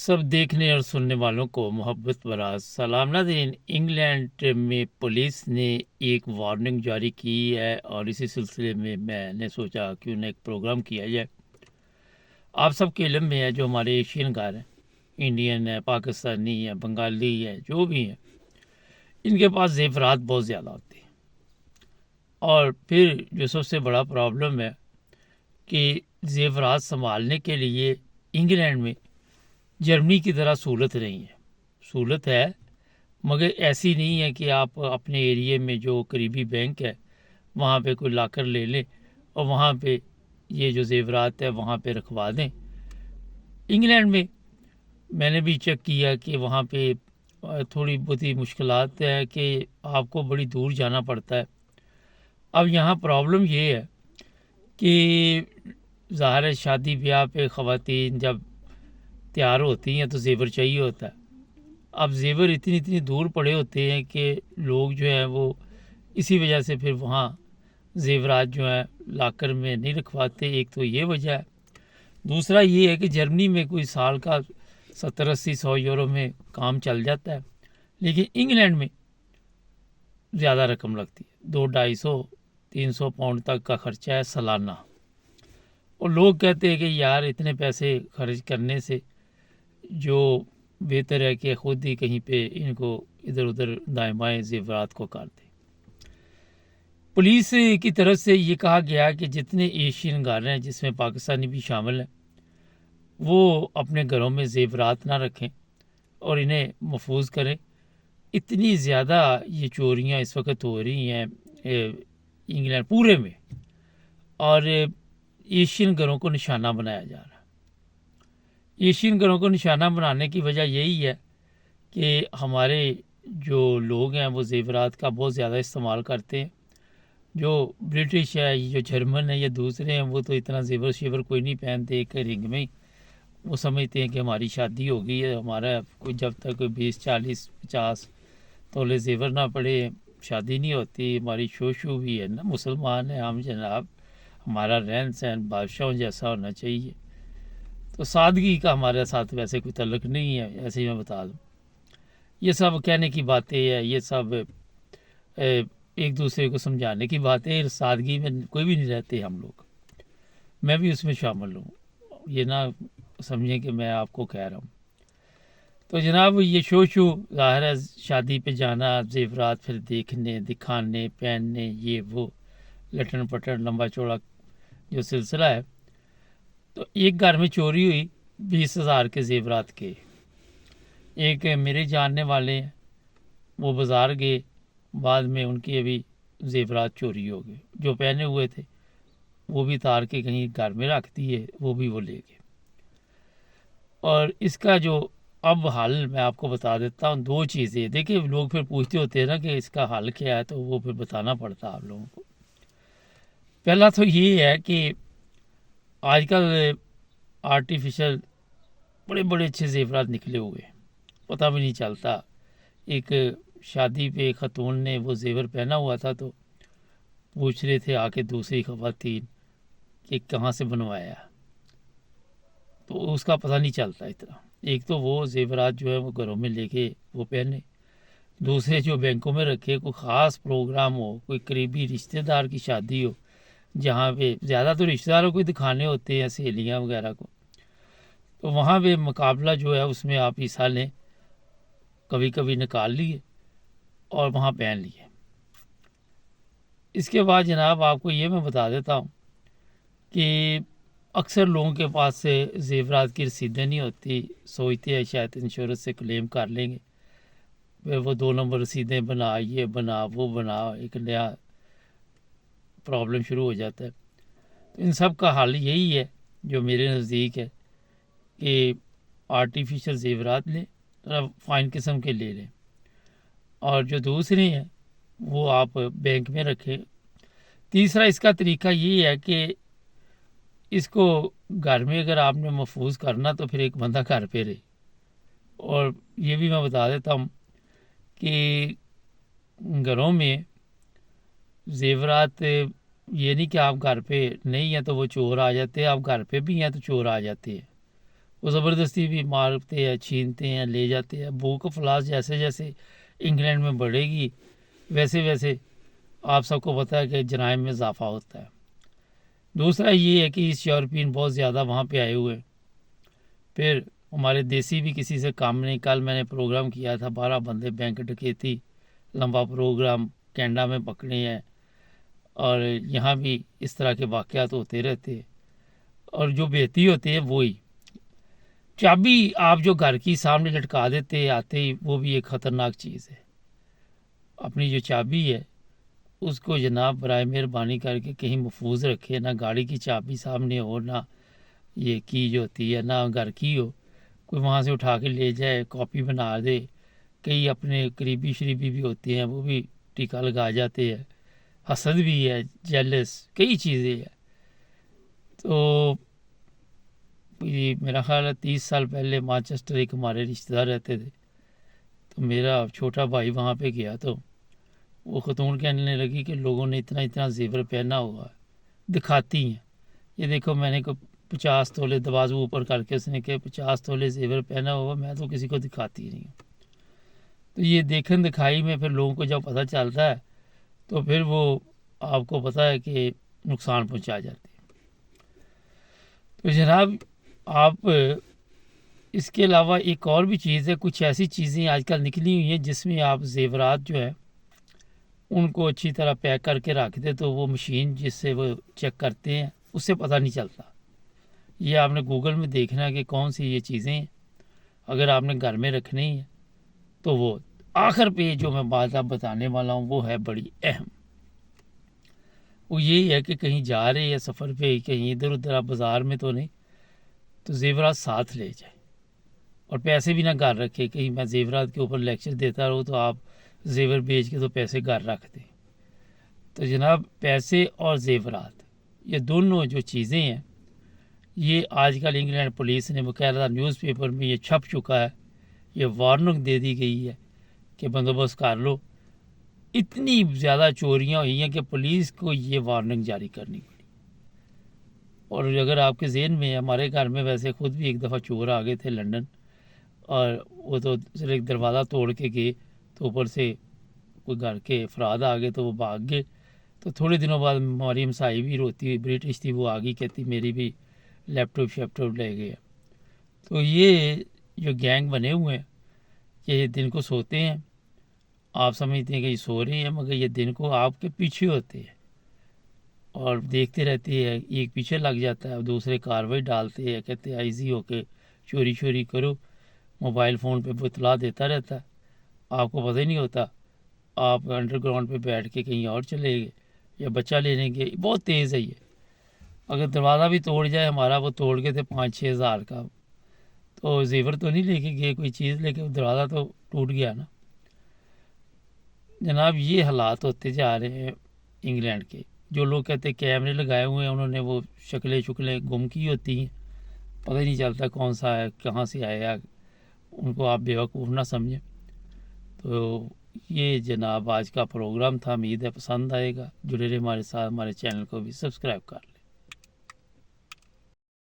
سب دیکھنے اور سننے والوں کو محبت برا سلام ناظرین۔ انگلینڈ میں پولیس نے ایک وارننگ جاری کی ہے اور اسی سلسلے میں نے سوچا کیوں نہ ایک پروگرام کیا جائے۔ آپ سب کے علم میں ہے جو ہمارے ایشین گھر ہیں، انڈین ہے، پاکستانی ہے، بنگالی ہے، جو بھی ہیں، ان کے پاس زیورات بہت زیادہ ہوتے ہیں۔ اور پھر جو سب سے بڑا پرابلم ہے کہ زیورات سنبھالنے کے لیے انگلینڈ میں جرمنی کی طرح سہولت نہیں ہے۔ سہولت ہے مگر ایسی نہیں ہے کہ آپ اپنے ایریے میں جو قریبی بینک ہے وہاں پہ کوئی لاکر لے لیں اور وہاں پہ یہ جو زیورات ہے وہاں پہ رکھوا دیں۔ انگلینڈ میں نے بھی چیک کیا کہ وہاں پہ تھوڑی بہت ہی مشکلات ہیں کہ آپ کو بڑی دور جانا پڑتا ہے۔ اب یہاں پرابلم یہ ہے کہ ظاہر ہے شادی بیاہ پہ خواتین جب تیار ہوتی ہیں تو زیور چاہیے ہوتا ہے۔ اب زیور اتنی دور پڑے ہوتے ہیں کہ لوگ جو ہیں وہ اسی وجہ سے پھر وہاں زیورات جو ہیں لاکر میں نہیں رکھواتے۔ ایک تو یہ وجہ ہے، دوسرا یہ ہے کہ جرمنی میں کوئی سال کا 70-80-100 یورو میں کام چل جاتا ہے، لیکن انگلینڈ میں زیادہ رقم لگتی ہے، 200-250-300 پاؤنڈ تک کا خرچہ ہے سالانہ۔ اور لوگ کہتے ہیں کہ یار اتنے پیسے خرچ کرنے سے جو بہتر ہے کہ خود ہی کہیں پہ ان کو ادھر ادھر دائیں بائیں زیورات کو کر دیں۔ پولیس کی طرف سے یہ کہا گیا کہ جتنے ایشین گھر ہیں جس میں پاکستانی بھی شامل ہیں وہ اپنے گھروں میں زیورات نہ رکھیں اور انہیں محفوظ کریں۔ اتنی زیادہ یہ چوریاں اس وقت ہو رہی ہیں انگلینڈ پورے میں، اور ایشین گھروں کو نشانہ بنایا جا رہا ہے۔ ایشین گھروں کو نشانہ بنانے کی وجہ یہی ہے کہ ہمارے جو لوگ ہیں وہ زیورات کا بہت زیادہ استعمال کرتے ہیں۔ جو برٹش ہے، جو جرمن ہے یا دوسرے ہیں، وہ تو اتنا زیور شیور کوئی نہیں پہنتے، ایک رنگ میں ہی وہ سمجھتے ہیں کہ ہماری شادی ہو گئی ہے، ہمارا کوئی جب تک کوئی 20-40-50 تولے زیور نہ پڑے شادی نہیں ہوتی۔ ہماری شو بھی ہے نا، مسلمان ہیں ہم جناب، ہمارا رہن سہن بادشاہوں جیسا ہونا چاہیے۔ تو سادگی کا ہمارے ساتھ ویسے کوئی تعلق نہیں ہے، ایسے ہی میں بتا دوں۔ یہ سب کہنے کی باتیں ہیں، یہ سب ایک دوسرے کو سمجھانے کی باتیں، سادگی میں کوئی بھی نہیں رہتے ہم لوگ، میں بھی اس میں شامل ہوں، یہ نہ سمجھیں کہ میں آپ کو کہہ رہا ہوں۔ تو جناب یہ شو ظاہر ہے شادی پہ جانا، زیورات پھر دیکھنے دکھانے پہننے، یہ وہ لٹن پٹن لمبا چوڑا جو سلسلہ ہے۔ تو ایک گھر میں چوری ہوئی 20,000 کے زیورات کے۔ ایک میرے جاننے والے ہیں، وہ بازار گئے، بعد میں ان کے ابھی زیورات چوری ہو گئے، جو پہنے ہوئے تھے وہ بھی تار کے کہیں گھر میں رکھ دیے، وہ بھی وہ لے گئے۔ اور اس کا جو اب حل میں آپ کو بتا دیتا ہوں، دو چیزیں دیکھیں، لوگ پھر پوچھتے ہوتے ہیں نا کہ اس کا حل کیا ہے، تو وہ پھر بتانا پڑتا ہے آپ لوگوں کو۔ پہلا تو یہ ہے کہ آج کل آرٹیفیشل بڑے بڑے اچھے زیورات نکلے ہوئے ہیں، پتہ بھی نہیں چلتا۔ ایک شادی پہ خاتون نے وہ زیور پہنا ہوا تھا تو پوچھ رہے تھے آ کے دوسری خواتین کہ کہاں سے بنوایا، تو اس کا پتہ نہیں چلتا اتنا۔ ایک تو وہ زیورات جو ہے وہ گھروں میں لے کے وہ پہنے، دوسرے جو بینکوں میں رکھے، کوئی خاص پروگرام ہو، کوئی قریبی رشتہ دار کی شادی ہو جہاں پہ زیادہ تو رشتہ داروں کو ہی دکھانے ہوتے ہیں، سہیلیاں وغیرہ کو، تو وہاں پہ مقابلہ جو ہے اس میں آپ حصہ لیں، کبھی کبھی نکال لیے اور وہاں پہن لیے۔ اس کے بعد جناب آپ کو یہ میں بتا دیتا ہوں کہ اکثر لوگوں کے پاس سے زیورات کی رسیدیں نہیں ہوتی، سوچتے ہیں شاید انشورنس سے کلیم کر لیں گے، پھر وہ 2 نمبر رسیدیں بنا، یہ بنا وہ بنا، ایک نیا پرابلم شروع ہو جاتا ہے۔ تو ان سب کا حل یہی ہے جو میرے نزدیک ہے کہ آرٹیفیشل زیورات لیں، فائن قسم کے لے لیں، اور جو دوسرے ہیں وہ آپ بینک میں رکھیں۔ تیسرا اس کا طریقہ یہ ہے کہ اس کو گھر میں اگر آپ نے محفوظ کرنا تو پھر ایک بندہ گھر پہ رہے۔ اور یہ بھی میں بتا دیتا ہوں کہ گھروں میں زیورات یہ نہیں کہ آپ گھر پہ نہیں ہیں تو وہ چور آ جاتے ہیں، آپ گھر پہ بھی ہیں تو چور آ جاتے ہیں، وہ زبردستی بھی مارتے ہیں، چھینتے ہیں، لے جاتے ہیں۔ بھوک افلاس جیسے جیسے انگلینڈ میں بڑھے گی ویسے ویسے آپ سب کو پتہ ہے کہ جرائم میں اضافہ ہوتا ہے۔ دوسرا یہ ہے کہ ایسٹ یورپین بہت زیادہ وہاں پہ آئے ہوئے، پھر ہمارے دیسی بھی کسی سے کام نہیں۔ کل میں نے پروگرام کیا تھا 12 بندے بینک ڈکیتی، لمبا پروگرام کینیڈا میں پکڑے ہیں، اور یہاں بھی اس طرح کے واقعات ہوتے رہتے ہیں، اور جو بہتی ہوتے ہیں وہی چابی آپ جو گھر کی سامنے لٹکا دیتے آتے ہی، وہ بھی ایک خطرناک چیز ہے۔ اپنی جو چابی ہے اس کو جناب برائے مہربانی کر کے کہیں محفوظ رکھے، نہ گاڑی کی چابی سامنے ہو، نہ یہ کی جو ہوتی ہے، نہ گھر کی ہو، کوئی وہاں سے اٹھا کے لے جائے، کاپی بنا دے۔ کئی اپنے قریبی شریبی بھی ہوتے ہیں، وہ بھی ٹیکا لگا جاتے ہیں، حسد بھی ہے، جیلس، کئی چیزیں ہیں۔ تو یہ میرا خیال ہے 30 سال پہلے مانچسٹر ایک ہمارے رشتہ دار رہتے تھے، تو میرا چھوٹا بھائی وہاں پہ گیا تو وہ خاتون کہنے لگی کہ لوگوں نے اتنا اتنا زیور پہنا ہوا ہے، دکھاتی ہیں۔ یہ دیکھو میں نے 50 تولے دوازو اوپر کر کے اس نے کہ 50 تولے زیور پہنا ہوا، میں تو کسی کو دکھاتی نہیں ہوں۔ تو یہ دیکھن دکھائی میں پھر لوگوں کو جب پتہ چلتا ہے تو پھر وہ آپ کو پتہ ہے کہ نقصان پہنچا جاتے ہیں۔ تو جناب آپ اس کے علاوہ ایک اور بھی چیز ہے، کچھ ایسی چیزیں آج کل نکلی ہوئی ہیں جس میں آپ زیورات جو ہے ان کو اچھی طرح پیک کر کے رکھ دے تو وہ مشین جس سے وہ چیک کرتے ہیں اس سے پتہ نہیں چلتا۔ یہ آپ نے گوگل میں دیکھنا ہے کہ کون سی یہ چیزیں ہیں، اگر آپ نے گھر میں رکھنی ہے تو وہ آخر پہ جو میں بات آپ بتانے والا ہوں وہ ہے بڑی اہم۔ وہ یہی ہے کہ کہیں جا رہے ہیں سفر پہ، کہیں ادھر ادھر آپ بازار میں تو نہیں، تو زیورات ساتھ لے جائیں، اور پیسے بھی نہ گھر رکھے۔ کہیں میں زیورات کے اوپر لیکچر دیتا رہوں تو آپ زیور بیچ کے تو پیسے گھر رکھ دیں۔ تو جناب پیسے اور زیورات یہ دونوں جو چیزیں ہیں، یہ آج کل انگلینڈ پولیس نے باقاعدہ نیوز پیپر میں یہ چھپ چکا ہے، یہ وارننگ دے دی گئی ہے کہ بندوبست کر لو۔ اتنی زیادہ چوریاں ہوئی ہیں کہ پولیس کو یہ وارننگ جاری کرنی پڑی۔ اور اگر آپ کے ذہن میں، ہمارے گھر میں ویسے خود بھی ایک دفعہ چور آ گئے تھے لنڈن، اور وہ تو صرف ایک دروازہ توڑ کے گئے تو اوپر سے کوئی گھر کے افراد آ گئے تو وہ بھاگ گئے۔ تو تھوڑے دنوں بعد ہماری ہمسائی بھی روتی ہوئی برٹش تھی، وہ آ گئی، کہتی میری بھی لیپ ٹاپ شیپ ٹاپ لے گئے۔ تو یہ جو گینگ بنے ہوئے ہیں یہ دن کو سوتے ہیں، آپ سمجھتے ہیں کہ یہ سو رہے ہیں، مگر یہ دن کو آپ کے پیچھے ہوتے ہیں اور دیکھتے رہتے ہیں۔ ایک پیچھے لگ جاتا ہے، دوسرے کاروائی ڈالتے ہیں، کہتے ہیں ایزی ہو کے چوری کرو، موبائل فون پہ اطلاع دیتا رہتا ہے، آپ کو پتہ ہی نہیں ہوتا، آپ انڈر گراؤنڈ پہ بیٹھ کے کہیں اور چلے گئے یا بچہ لینے گئے۔ بہت تیز ہے یہ، اگر دروازہ بھی توڑ جائے ہمارا، وہ توڑ کے تھے 5-6 ہزار کا، تو زیور تو نہیں لے کے گئے کوئی چیز، لے کے دروازہ تو ٹوٹ گیا نا۔ جناب یہ حالات ہوتے جا رہے ہیں انگلینڈ کے۔ جو لوگ کہتے ہیں کیمرے لگائے ہوئے ہیں، انہوں نے وہ شکلیں گم کی ہوتی ہیں، پتہ ہی نہیں چلتا کون سا ہے، کہاں سے آیا، ان کو آپ بیوقوف نہ سمجھیں۔ تو یہ جناب آج کا پروگرام تھا، امید ہے پسند آئے گا۔ جڑے رہے ہمارے ساتھ، ہمارے چینل کو بھی سبسکرائب کر لیں۔